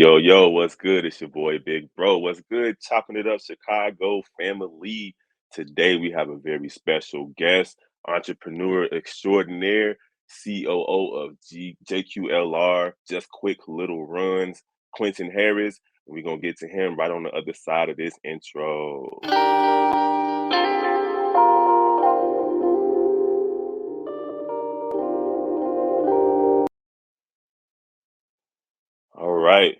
Yo, yo, what's good? It's your boy Big Bro. What's good? Chopping it up, Chicago family. Today we have a very special guest, entrepreneur extraordinaire, COO of JQLR, Just Quick Little Runs, Quentin Harris. We're gonna get to him right on the other side of this intro. All right.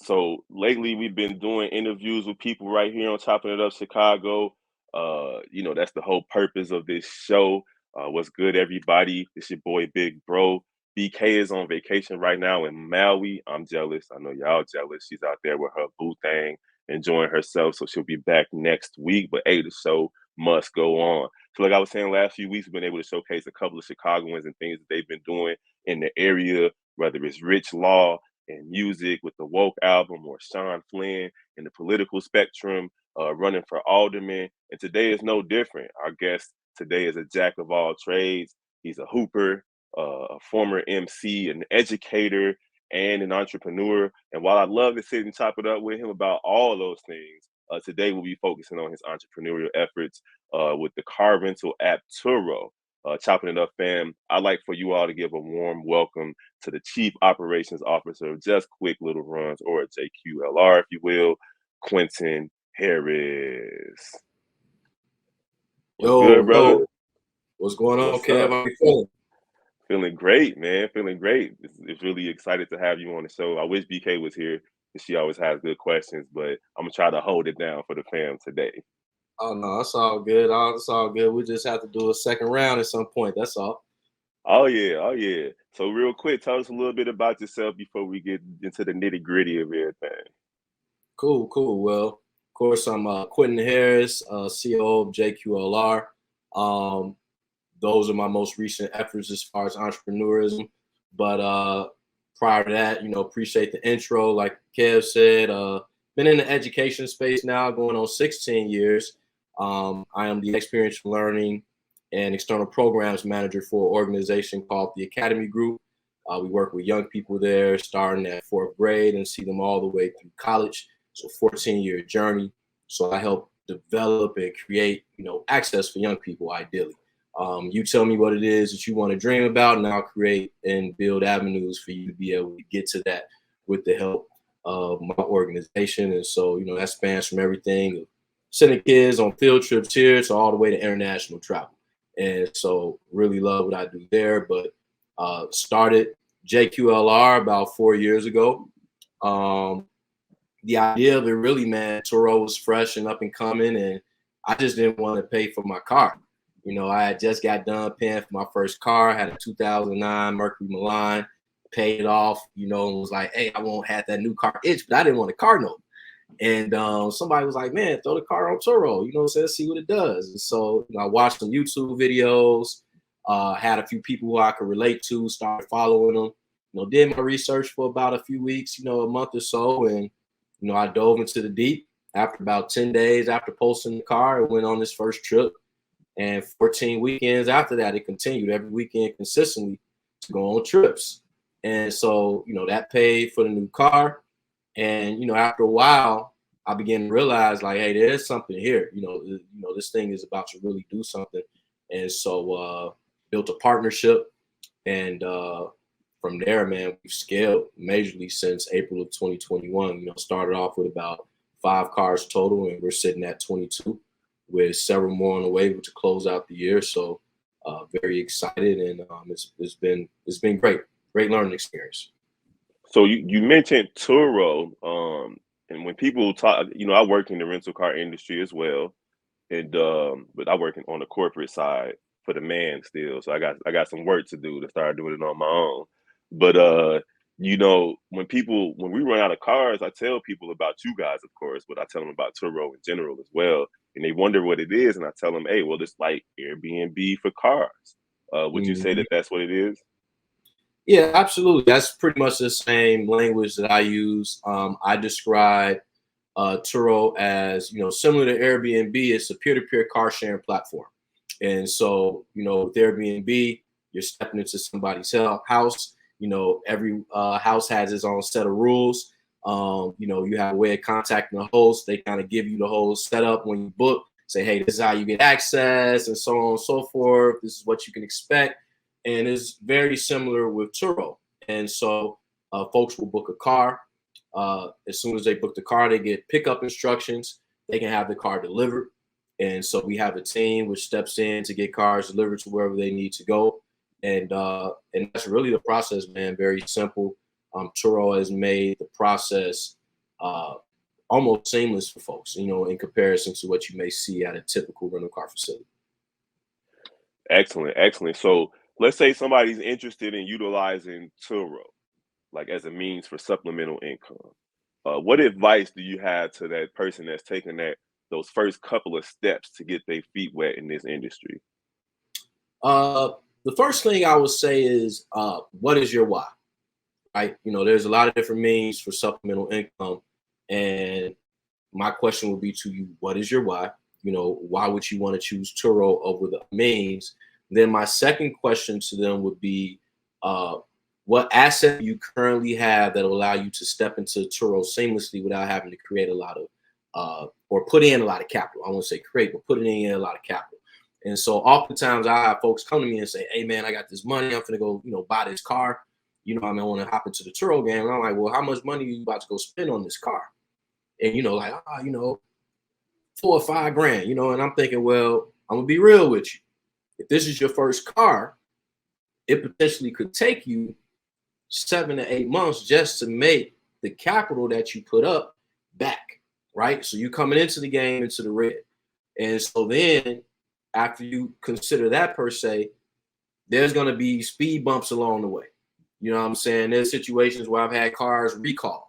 So lately, we've been doing interviews with people right here on Chopping It Up Chicago. That's the whole purpose of this show. What's good, everybody? It's your boy Big Bro. BK is on vacation right now in Maui. I'm jealous. I know y'all jealous. She's out there with her boo thing, enjoying herself. So she'll be back next week. But hey, the show must go on. So, like I was saying, last few weeks we've been able to showcase a couple of Chicagoans and things that they've been doing in the area, whether it's Rich Law and music with the Woke album, or Sean Flynn in the political spectrum, running for alderman. And today is no different. Our guest today is a jack of all trades. He's a hooper, a former MC, an educator, and an entrepreneur. And while I love to sit and chop it up with him about all those things, today we'll be focusing on his entrepreneurial efforts with the car rental app Turo. Chopping it up, fam. I'd like for you all to give a warm welcome to the Chief Operations Officer of Just Quick Little Runs, or JQLR, if you will, Quentin Harris. What's good, Yo, brother? yo, what's going on, What's Kev? up? How you feeling? Feeling great, man. Feeling great. It's really excited to have you on the show. I wish BK was here because she always has good questions, but I'm gonna try to hold it down for the fam today. Oh no, it's all good. It's all good. We just have to do a second round at some point. That's all. Oh yeah, oh yeah. So real quick, tell us a little bit about yourself before we get into the nitty gritty of everything. Cool, cool. Well, of course, I'm Quentin Harris, CEO of JQLR. Um, those are my most recent efforts as far as entrepreneurism. But prior to that, appreciate the intro. Like Kev said, been in the education space now, going on 16 years. I am the experiential learning and external programs manager for an organization called the Academy Group. We work with young people there, starting at fourth grade and see them all the way through college. So 14-year journey. So I help develop and create, access for young people, ideally. You tell me what it is that you want to dream about, and I'll create and build avenues for you to be able to get to that with the help of my organization. And so, that spans from everything, sending kids on field trips here to all the way to international travel. And so really love what I do there, but started JQLR about 4 years ago. The idea of it really, man, Turo was fresh and up and coming, and I just didn't want to pay for my car. I had just got done paying for my first car. I had a 2009 Mercury Milan, paid it off, and was like, hey, I won't have that new car itch, but I didn't want a car note. And somebody was like, man, throw the car on Turo, see what it does. And so I watched some YouTube videos, had a few people who I could relate to, started following them, did my research for about a few weeks, a month or so. And, I dove into the deep. After about 10 days after posting the car, I went on this first trip. And 14 weekends after that, it continued every weekend consistently to go on trips. And so, that paid for the new car. And, after a while, I began to realize like, hey, there's something here. This thing is about to really do something. And so built a partnership. And from there, man, we've scaled majorly since April of 2021. Started off with about 5 cars total, and we're sitting at 22 with several more on the way to close out the year. So very excited, and it's been great learning experience. So you mentioned Turo, and when people talk, I work in the rental car industry as well, and but I work on the corporate side for the man still. So I got some work to do to start doing it on my own. But when we run out of cars, I tell people about you guys, of course, but I tell them about Turo in general as well, and they wonder what it is, and I tell them, hey, well, it's like Airbnb for cars. Would you say Mhm. that that's what it is? Yeah, absolutely. That's pretty much the same language that I use. I describe Turo as, similar to Airbnb. It's a peer-to-peer car sharing platform. And so, with Airbnb, you're stepping into somebody's house. Every house has its own set of rules. You know, you have a way of contacting the host. They kind of give you the whole setup when you book, say, hey, this is how you get access and so on and so forth. This is what you can expect. And it's very similar with Turo. And so folks will book a car. As soon as they book the car, they get pickup instructions. They can have the car delivered. And so we have a team which steps in to get cars delivered to wherever they need to go. And that's really the process, man. Very simple. Turo has made the process almost seamless for folks, you know, in comparison to what you may see at a typical rental car facility. Excellent, excellent. So let's say somebody's interested in utilizing Turo, like as a means for supplemental income. What advice do you have to that person that's taking those first couple of steps to get their feet wet in this industry? Uh, the first thing I would say is, what is your why? Right? You know, there's a lot of different means for supplemental income, and my question would be to you: what is your why? You know, why would you want to choose Turo over the means? Then my second question to them would be, what asset you currently have that will allow you to step into Turo seamlessly without having to create a lot of or put in a lot of capital. I won't say create, but put it in a lot of capital. And so oftentimes I have folks come to me and say, hey man, I got this money. I'm gonna go, you know, buy this car. You know, I mean, I want to hop into the Turo game. And I'm like, well, how much money are you about to go spend on this car? And you know, like, you know, 4 or 5 grand, you know, and I'm thinking, well, I'm gonna be real with you. If this is your first car, it potentially could take you 7 to 8 months just to make the capital that you put up back, right? So you're coming into the game into the red. And so then after you consider that per se, there's going to be speed bumps along the way. You know what I'm saying? There's situations where I've had cars recalled,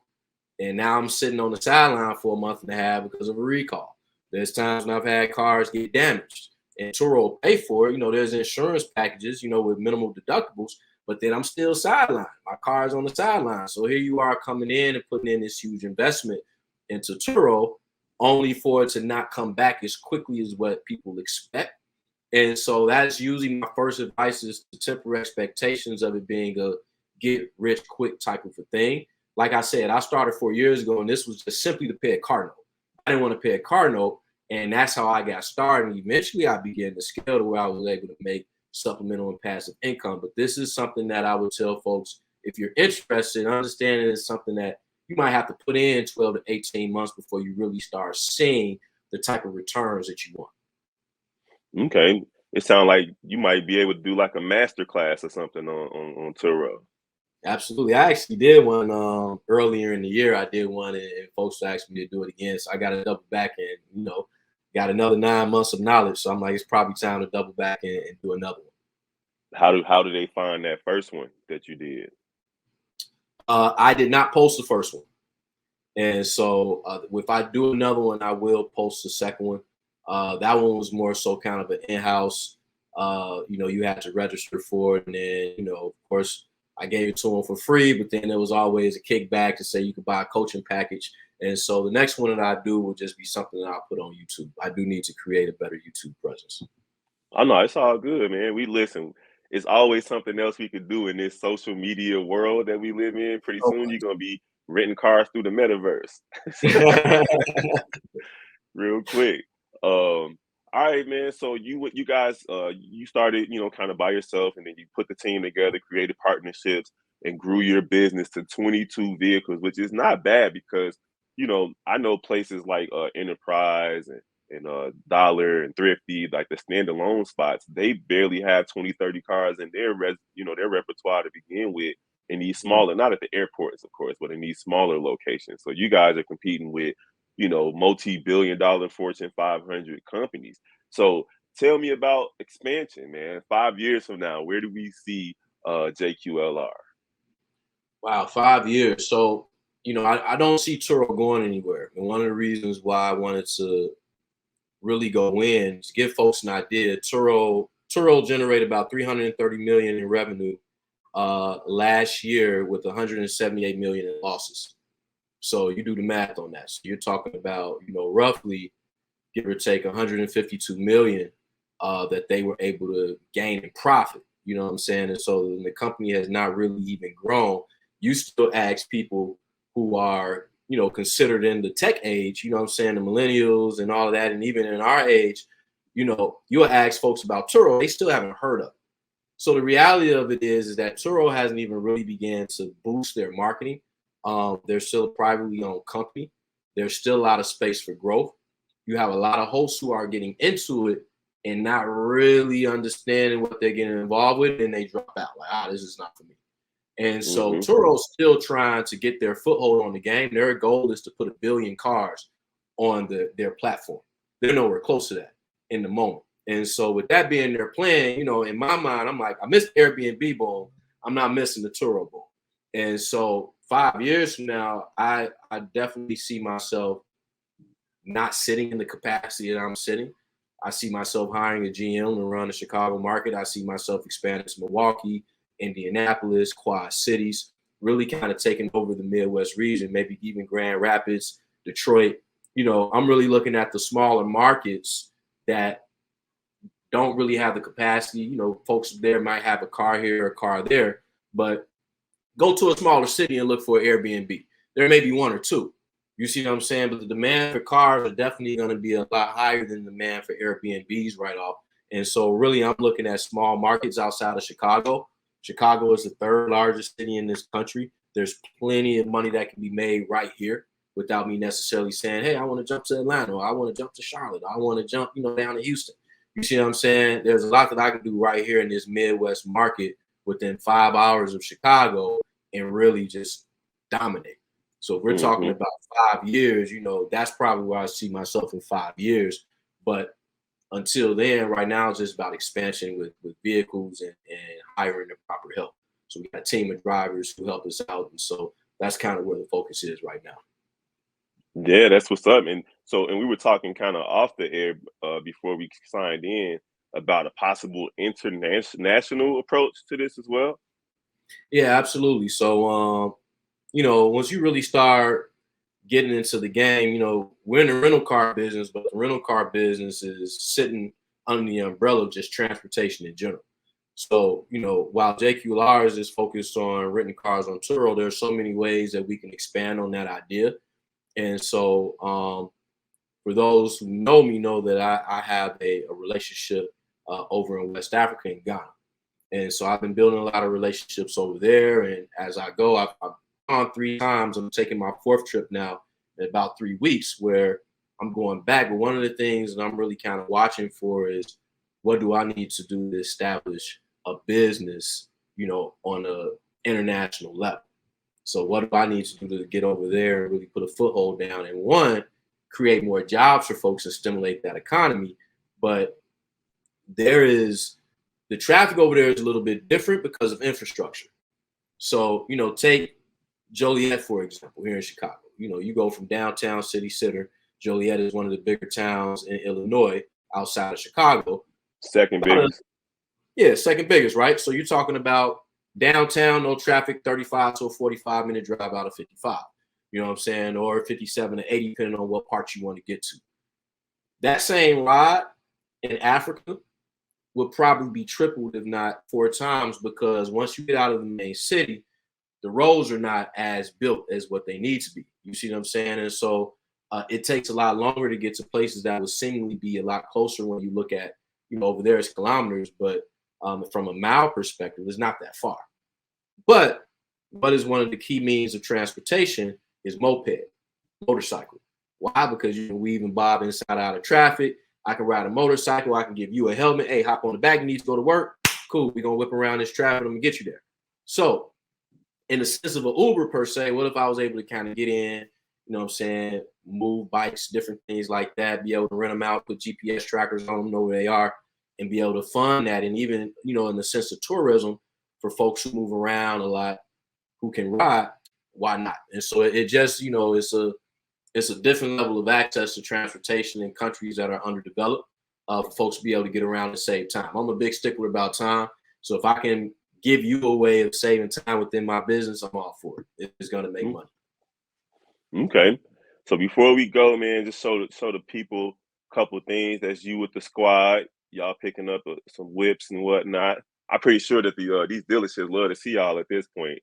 and now I'm sitting on the sideline for a month and a half because of a recall. There's times when I've had cars get damaged, and Turo pay for it. You know, there's insurance packages, you know, with minimal deductibles, but then I'm still sidelined. My car's on the sideline. So here you are coming in and putting in this huge investment into Turo, only for it to not come back as quickly as what people expect. And so that's usually my first advice, is to temper expectations of it being a get rich quick type of a thing. Like I said, I started 4 years ago, and this was just simply to pay a car note. I didn't want to pay a car note, and that's how I got started. And eventually I began to scale to where I was able to make supplemental and passive income. But this is something that I would tell folks, if you're interested, understanding it's something that you might have to put in 12 to 18 months before you really start seeing the type of returns that you want. Okay. It sounds like you might be able to do like a master class or something on Turo. Absolutely. I actually did one earlier in the year. I did one, and folks asked me to do it again. So I got to double back and, you know, got another 9 months of knowledge. So I'm like, it's probably time to double back and do another one. How do they find that first one that you did? I did not post the first one. And so if I do another one, I will post the second one. That one was more so kind of an in-house, you know, you had to register for it. And then, you know, of course, I gave it to them for free, but then there was always a kickback to say you could buy a coaching package. And so the next one that I do will just be something that I'll put on YouTube. I do need to create a better YouTube presence. Oh no, it's all good, man. We listen. It's always something else we could do in this social media world that we live in. Pretty Oh, soon you're gonna be renting cars through the metaverse. Real quick. All right, man. So you guys you started, you know, kind of by yourself, and then you put the team together, created partnerships, and grew your business to 22 vehicles, which is not bad because, you know, I know places like Enterprise and Dollar and Thrifty, like the standalone spots, they barely have 20, 30 cars in their you know, their repertoire to begin with in these smaller, not at the airports, of course, but in these smaller locations. So you guys are competing with, you know, multi-billion dollar Fortune 500 companies. So tell me about expansion, man. 5 years from now, where do we see JQLR? Wow, 5 years. So, you know, I don't see Turo going anywhere. And one of the reasons why I wanted to really go in to give folks an idea, Turo generated about 330 million in revenue last year with 178 million in losses. So you do the math on that. So you're talking about, you know, roughly give or take 152 million that they were able to gain in profit. You know what I'm saying? And so the company has not really even grown. You still ask people who are, considered in the tech age, you know what I'm saying, the millennials and all of that. And even in our age, you'll ask folks about Turo, they still haven't heard of it. So the reality of it is that Turo hasn't even really began to boost their marketing. They're still a privately owned company. There's still a lot of space for growth. You have a lot of hosts who are getting into it and not really understanding what they're getting involved with, and they drop out like, this is not for me. And so Turo's still trying to get their foothold on the game. Their goal is to put 1 billion cars on their platform. They're nowhere close to that in the moment. And so with that being their plan, in my mind, I'm like, I missed Airbnb boom. I'm not missing the Turo boom. And so 5 years from now, I definitely see myself not sitting in the capacity that I'm sitting. I see myself hiring a GM to run the Chicago market. I see myself expanding to Milwaukee, Indianapolis, Quad Cities, really kind of taking over the Midwest region, maybe even Grand Rapids, Detroit. I'm really looking at the smaller markets that don't really have the capacity. Folks there might have a car here, a car there, but go to a smaller city and look for an Airbnb. There may be one or two. You see what I'm saying? But the demand for cars are definitely going to be a lot higher than the demand for Airbnbs right off. And so really, I'm looking at small markets outside of Chicago. Chicago is the 3rd largest city in this country. There's plenty of money that can be made right here without me necessarily saying, hey, I want to jump to Atlanta, or I want to jump to Charlotte, or I want to jump, down to Houston. You see what I'm saying? There's a lot that I can do right here in this Midwest market within 5 hours of Chicago and really just dominate. So if we're talking about 5 years, that's probably where I see myself in 5 years. But until then, right now, it's just about expansion with vehicles and hiring the proper help. So we got a team of drivers who help us out. And so that's kind of where the focus is right now. Yeah, that's what's up. And we were talking kind of off the air before we signed in about a possible international approach to this as well. Yeah, absolutely. So, once you really start getting into the game, we're in the rental car business, but the rental car business is sitting under the umbrella of just transportation in general. So, while JQLR is just focused on renting cars on Turo, there are so many ways that we can expand on that idea. And so, for those who know me, know that I have a relationship over in West Africa in Ghana. And so I've been building a lot of relationships over there. And as I go, I've gone 3 times. I'm taking my 4th trip now in about 3 weeks where I'm going back. But one of the things that I'm really kind of watching for is what do I need to do to establish a business, on an international level. So what do I need to do to get over there and really put a foothold down and, one, create more jobs for folks and stimulate that economy. But the traffic over there is a little bit different because of infrastructure. So, take Joliet, for example, here in Chicago. You go from downtown city center. Joliet is one of the bigger towns in Illinois outside of Chicago. Second biggest. Yeah, second biggest, right? So you're talking about downtown, no traffic, 35 to a 45-minute drive out of 55. You know what I'm saying? Or 57 to 80, depending on what part you want to get to. That same ride in Africa would probably be tripled, if not 4 times, because once you get out of the main city, the roads are not as built as what they need to be. You see what I'm saying? And so it takes a lot longer to get to places that would seemingly be a lot closer when you look at, over there it's kilometers, but from a mile perspective, it's not that far. But what is one of the key means of transportation is motorcycle. Why? Because you can weave and bob inside out of traffic. I can ride a motorcycle. I can give you a helmet. Hey, hop on the back. You need to go to work. Cool. We're going to whip around this traffic. I'm going to get you there. So in the sense of an Uber per se, what if I was able to kind of get in, move bikes, different things like that, be able to rent them out, put GPS trackers on them, know where they are, and be able to fund that. And even, in the sense of tourism, for folks who move around a lot, who can ride, why not? And so it just, it's a different level of access to transportation in countries that are underdeveloped for folks to be able to get around and save time. I'm a big stickler about time. So if I can give you a way of saving time within my business, I'm all for it. It's going to make money. Okay. So before we go, man, just show the people a couple things. That's you with the squad. Y'all picking up some whips and whatnot. I'm pretty sure that these dealerships love to see y'all at this point.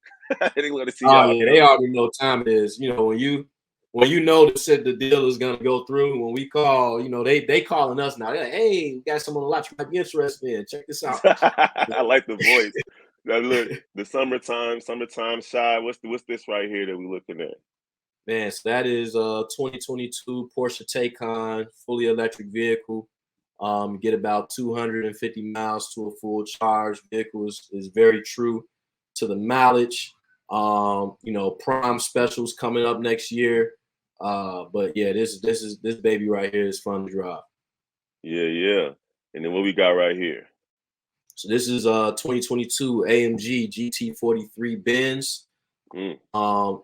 They love to see Oh y'all yeah, they come. already know what time it is. You know, when you know the deal is gonna go through, when we call, you know, they calling us now. They're like, hey, we got someone on the lot you might be interested in. Check this out. I like the voice. Now look, the summertime shy. What's this right here that we looking at? Man, so that is 2022 Porsche Taycan fully electric vehicle. Get about 250 miles to a full charge. Vehicle is very true to the mileage. You know, prime specials coming up next year. But yeah, this baby right here is fun to drive. Yeah, yeah. And then what we got right here? So this is 2022 AMG GT43 Benz. Mm,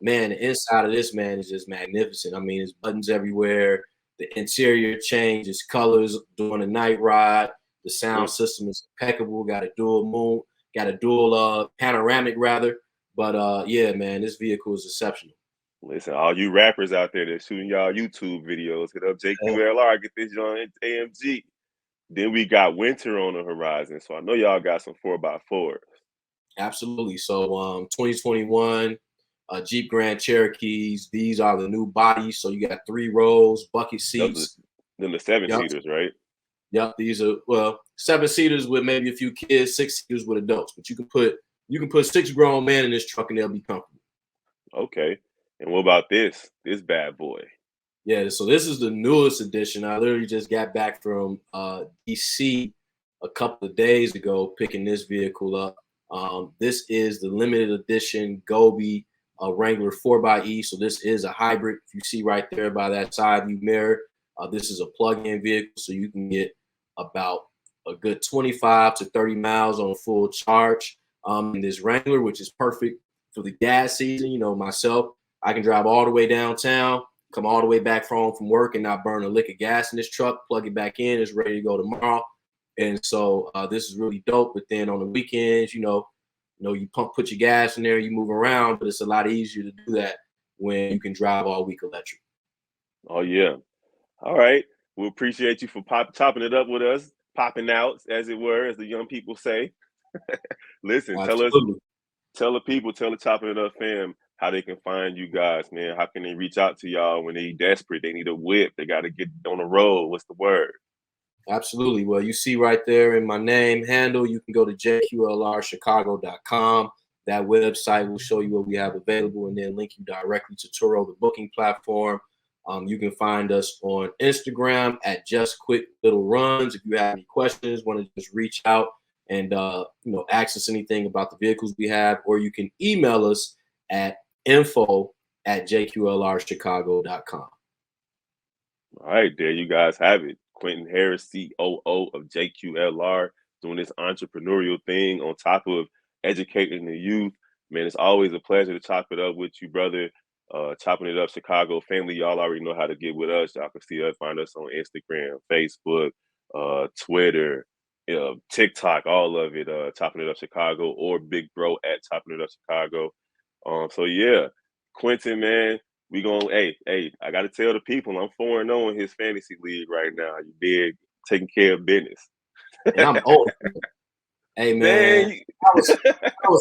Man, the inside of this man is just magnificent. I mean, there's buttons everywhere. The interior changes colors during the night ride. The sound mm. system is impeccable. Got a dual moon, got a dual panoramic rather. But yeah, man, this vehicle is exceptional. Listen, all you rappers out there that shooting y'all YouTube videos, hit up JQLR, get this joint AMG. Then we got winter on the horizon, so I know y'all got some 4x4. Absolutely. So 2021 Jeep Grand Cherokees. These are the new bodies. So you got 3 rows, bucket Those are seats. them the seven Yep. seaters, right? Yep, these are 7-seaters with maybe a few kids, 6-seaters with adults. But you can put 6 grown men in this truck and they'll be comfortable. Okay. And what about this bad boy? Yeah, so this is the newest edition. I literally just got back from DC a couple of days ago picking this vehicle up. This is the limited edition Gobi Wrangler 4xe. So this is a hybrid. If you see right there by that side view mirror, this is a plug-in vehicle, so you can get about a good 25 to 30 miles on a full charge. In this Wrangler, which is perfect for the gas season. You know, myself, I can drive all the way downtown, come all the way back home from work and not burn a lick of gas in this truck, plug it back in, it's ready to go tomorrow. And so this is really dope. But then on the weekends, you put your gas in there, you move around, but it's a lot easier to do that when you can drive all week electric. Oh yeah. All right. We appreciate you for chopping it up with us, popping out, as it were, as the young people say. Listen, Absolutely. tell the people, tell the chopping it up fam how they can find you guys, man. How can they reach out to y'all when they desperate? They need a whip. They got to get on the road. What's the word? Absolutely. Well, you see right there in my name handle, you can go to JQLRchicago.com. That website will show you what we have available and then link you directly to Turo, the booking platform. You can find us on Instagram at Just Quick Little Runs. If you have any questions, want to just reach out and ask us anything about the vehicles we have, or you can email us at info@jqlrchicago.com. All right, there you guys have it. Quentin Harris, COO of JQLR, doing this entrepreneurial thing on top of educating the youth. Man, it's always a pleasure to chop it up with you, brother. Chopping it up, Chicago family. Y'all already know how to get with us. Y'all can see us, find us on Instagram, Facebook, Twitter, TikTok, all of it. Chopping it up, Chicago, or Big Bro at Chopping it up, Chicago. So yeah, Quentin, man, we gonna I gotta tell the people I'm 4-0 in his fantasy league right now. You dig? Taking care of business. And I'm old. Hey man, Dang. I was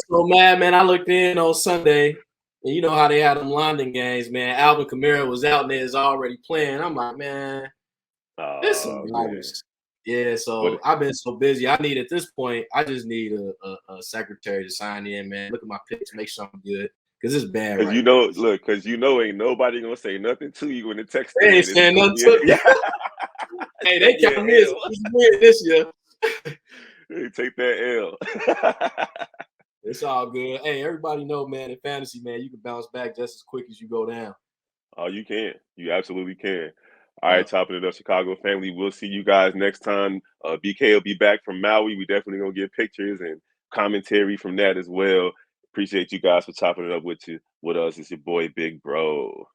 so mad, man. I looked in on Sunday, and you know how they had them London games, man. Alvin Kamara was out there, is already playing. I'm like, man, this some Oh man. virus. Yeah, What so I've been so busy. I need at this point, I just need a secretary to sign in, man. Look at my picks, make sure I'm good, because it's bad cause right you now. know, look, cause you know ain't nobody gonna say nothing to you in the text They ain't thread. It's saying gonna nothing be to you. Hey, they take your counting me as L. a win this year. Hey, take that L. It's all good. Hey, everybody know, man, in fantasy, man, you can bounce back just as quick as you go down. Oh, you can. You absolutely can. All right, Yeah. chopping it up, Chicago family. We'll see you guys next time. BK will be back from Maui. We definitely gonna get pictures and commentary from that as well. Appreciate you guys for chopping it up with us. It's your boy Big Bro.